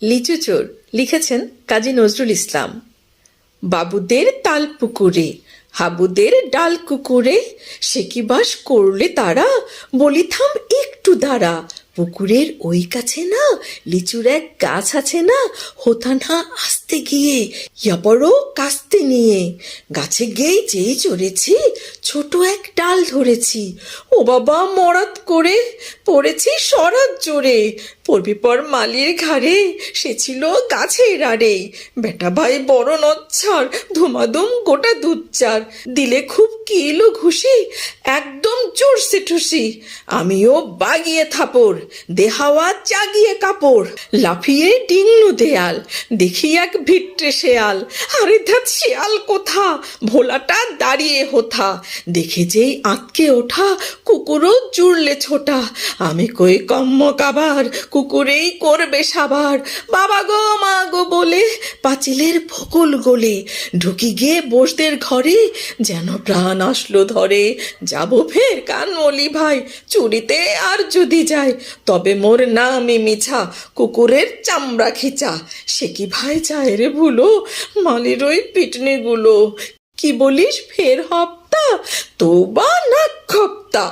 লিচু চোর লিখেছেন কাজী নজরুল ইসলাম। বাবুদের তাল পুকুরে, হাবুদের ডাল কুকুরে, সে কি বাস করলে তারা, বলি থাম একটু দাঁড়া। পুকুরের ওই কাছে না লিচুর এক গাছ আছে না, হোথা না আসতে গিয়ে ইয়াবড়ো কাস্তে নিয়ে, গাছে গিয়ে যেই চড়েছি ছোট এক ডাল ধরেছি, ও বাবা মরাত করে পড়েছি সরাত জোরে, পড়বি পর মালির ঘাড়ে, সে ছিল গাছের আড়ে, বেটা ভাই বড় নচ্ছার, ধুমাধুম গোটা দুধচার, দিলে খুব কিলো ঘুষি, একদম জোরসে ঠুসি, আমিও বাগিয়ে থাপড়, দেহাওয়া জাগিয়ে কাপড়, লাফিয়ে ডিংনু দেয়াল, দেখি এক ভিট্টে শেয়াল, আরে ধ্যাৎ শেয়াল কোথা, ভোলাটা দাঁড়িয়ে হোথা, দেখে যেই আঁতকে ওঠা, কুকুরও জুড়লে ছোটা, আমি কই কম্ম কাবার, কুকুরেই করবে সাবার, বাবা গো মা গো বলে পাঁচিলের ফকল গোলে, ঢুকি গিয়ে বসদের ঘরে, যেন প্রাণ আসলো ধরে, যাবো ফের কানমলি ভাই, চুরিতে আর যদি যায়, তবে মোর নামই মিছা, কুকুরের চামড়া খিচা, সে কি ভাই যায় রে ভুলো, মালির ওই পিটনি গুলো, কি বলিস ফের হপ্তা, তৌবা না খপ্তা।